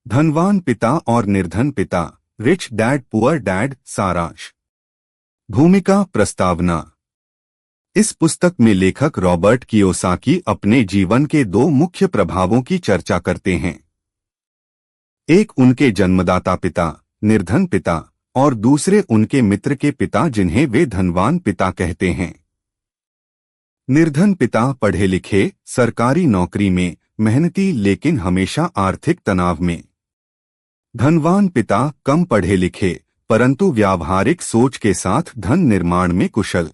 धनवान पिता और निर्धन पिता, रिच डैड पुअर डैड, सारांश। भूमिका प्रस्तावना। इस पुस्तक में लेखक रॉबर्ट कियोसाकी अपने जीवन के दो मुख्य प्रभावों की चर्चा करते हैं। एक उनके जन्मदाता पिता, निर्धन पिता, और दूसरे उनके मित्र के पिता जिन्हें वे धनवान पिता कहते हैं। निर्धन पिता पढ़े लिखे, सरकारी नौकरी में, मेहनती लेकिन हमेशा आर्थिक तनाव में। धनवान पिता कम पढ़े लिखे परंतु व्यावहारिक सोच के साथ धन निर्माण में कुशल।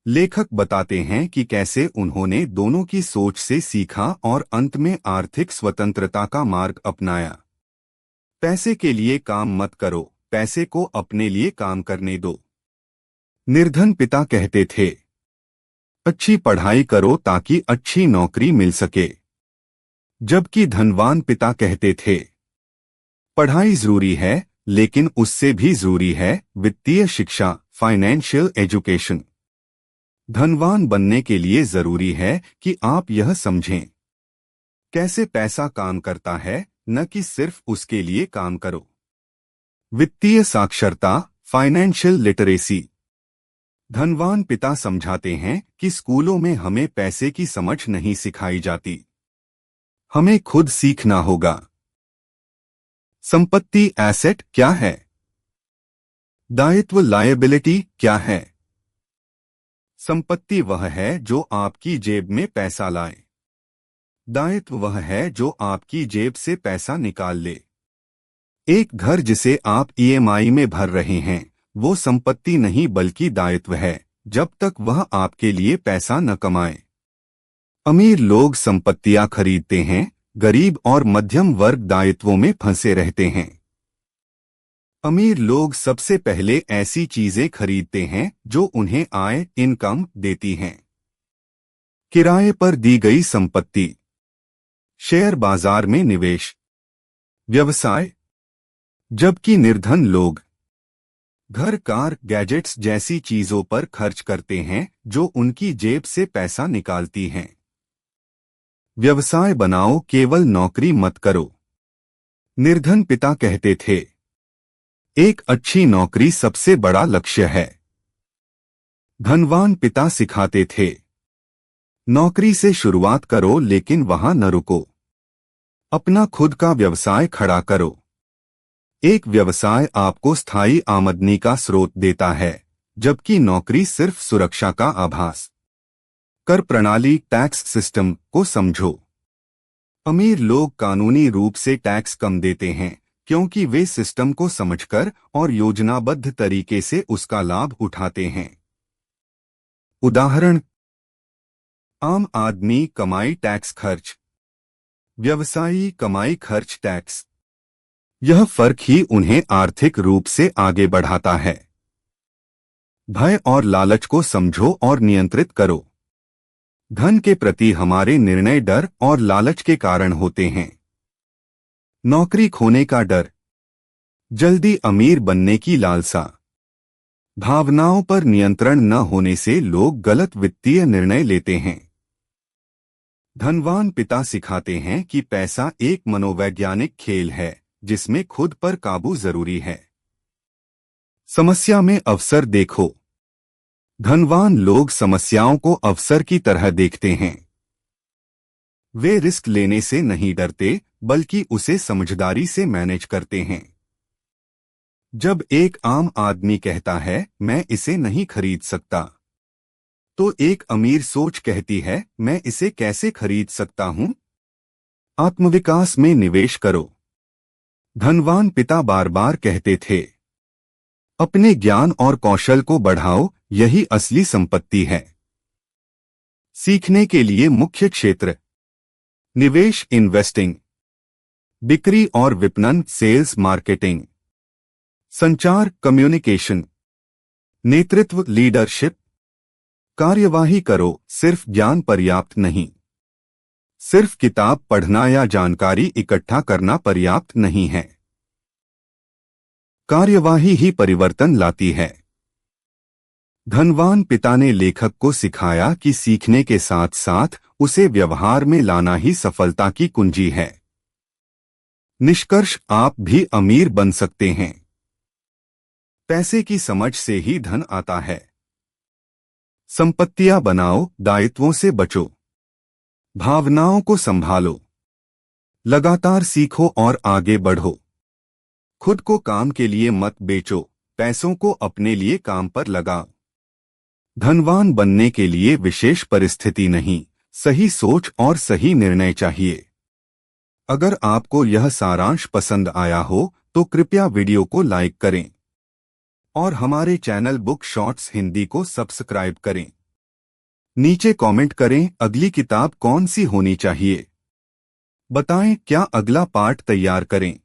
लेखक बताते हैं कि कैसे उन्होंने दोनों की सोच से सीखा और अंत में आर्थिक स्वतंत्रता का मार्ग अपनाया। पैसे के लिए काम मत करो, पैसे को अपने लिए काम करने दो। निर्धन पिता कहते थे, अच्छी पढ़ाई करो ताकि अच्छी नौकरी मिल सके, जबकि धनवान पिता कहते थे, पढ़ाई जरूरी है लेकिन उससे भी जरूरी है वित्तीय शिक्षा, फाइनेंशियल एजुकेशन। धनवान बनने के लिए जरूरी है कि आप यह समझें कैसे पैसा काम करता है, न कि सिर्फ उसके लिए काम करो। वित्तीय साक्षरता, फाइनेंशियल लिटरेसी। धनवान पिता समझाते हैं कि स्कूलों में हमें पैसे की समझ नहीं सिखाई जाती, हमें खुद सीखना होगा। संपत्ति एसेट क्या है? दायित्व लायबिलिटी क्या है? संपत्ति वह है जो आपकी जेब में पैसा लाए। दायित्व वह है जो आपकी जेब से पैसा निकाल ले। एक घर जिसे आप ईएमआई में भर रहे हैं, वो संपत्ति नहीं बल्कि दायित्व है, जब तक वह आपके लिए पैसा न कमाए। अमीर लोग संपत्तियां खरीदते हैं, गरीब और मध्यम वर्ग दायित्वों में फंसे रहते हैं। अमीर लोग सबसे पहले ऐसी चीजें खरीदते हैं जो उन्हें आय, इनकम देती हैं। किराए पर दी गई संपत्ति, शेयर बाजार में निवेश, व्यवसाय। जबकि निर्धन लोग घर, कार, गैजेट्स जैसी चीजों पर खर्च करते हैं जो उनकी जेब से पैसा निकालती हैं। व्यवसाय बनाओ, केवल नौकरी मत करो। निर्धन पिता कहते थे, एक अच्छी नौकरी सबसे बड़ा लक्ष्य है। धनवान पिता सिखाते थे, नौकरी से शुरुआत करो लेकिन वहां न रुको। अपना खुद का व्यवसाय खड़ा करो। एक व्यवसाय आपको स्थायी आमदनी का स्रोत देता है, जबकि नौकरी सिर्फ सुरक्षा का आभास। कर प्रणाली, टैक्स सिस्टम को समझो। अमीर लोग कानूनी रूप से टैक्स कम देते हैं क्योंकि वे सिस्टम को समझकर और योजनाबद्ध तरीके से उसका लाभ उठाते हैं। उदाहरण, आम आदमी कमाई टैक्स खर्च, व्यवसायी कमाई खर्च टैक्स। यह फर्क ही उन्हें आर्थिक रूप से आगे बढ़ाता है। भय और लालच को समझो और नियंत्रित करो। धन के प्रति हमारे निर्णय डर और लालच के कारण होते हैं। नौकरी खोने का डर, जल्दी अमीर बनने की लालसा। भावनाओं पर नियंत्रण न होने से लोग गलत वित्तीय निर्णय लेते हैं। धनवान पिता सिखाते हैं कि पैसा एक मनोवैज्ञानिक खेल है जिसमें खुद पर काबू जरूरी है। समस्या में अवसर देखो। धनवान लोग समस्याओं को अवसर की तरह देखते हैं। वे रिस्क लेने से नहीं डरते बल्कि उसे समझदारी से मैनेज करते हैं। जब एक आम आदमी कहता है, मैं इसे नहीं खरीद सकता, तो एक अमीर सोच कहती है, मैं इसे कैसे खरीद सकता हूं? आत्मविकास में निवेश करो। धनवान पिता बार बार कहते थे, अपने ज्ञान और कौशल को बढ़ाओ, यही असली संपत्ति है। सीखने के लिए मुख्य क्षेत्र, निवेश इन्वेस्टिंग, बिक्री और विपणन सेल्स मार्केटिंग, संचार कम्युनिकेशन, नेतृत्व लीडरशिप। कार्यवाही करो, सिर्फ ज्ञान पर्याप्त नहीं। सिर्फ किताब पढ़ना या जानकारी इकट्ठा करना पर्याप्त नहीं है। कार्यवाही ही परिवर्तन लाती है। धनवान पिता ने लेखक को सिखाया कि सीखने के साथ साथ उसे व्यवहार में लाना ही सफलता की कुंजी है। निष्कर्ष, आप भी अमीर बन सकते हैं। पैसे की समझ से ही धन आता है। संपत्तियां बनाओ, दायित्वों से बचो। भावनाओं को संभालो। लगातार सीखो और आगे बढ़ो। खुद को काम के लिए मत बेचो, पैसों को अपने लिए काम पर लगाओ। धनवान बनने के लिए विशेष परिस्थिति नहीं, सही सोच और सही निर्णय चाहिए। अगर आपको यह सारांश पसंद आया हो तो कृपया वीडियो को लाइक करें और हमारे चैनल बुक शॉर्ट्स हिंदी को सब्सक्राइब करें। नीचे कमेंट करें अगली किताब कौन सी होनी चाहिए। बताएं क्या अगला पार्ट तैयार करें।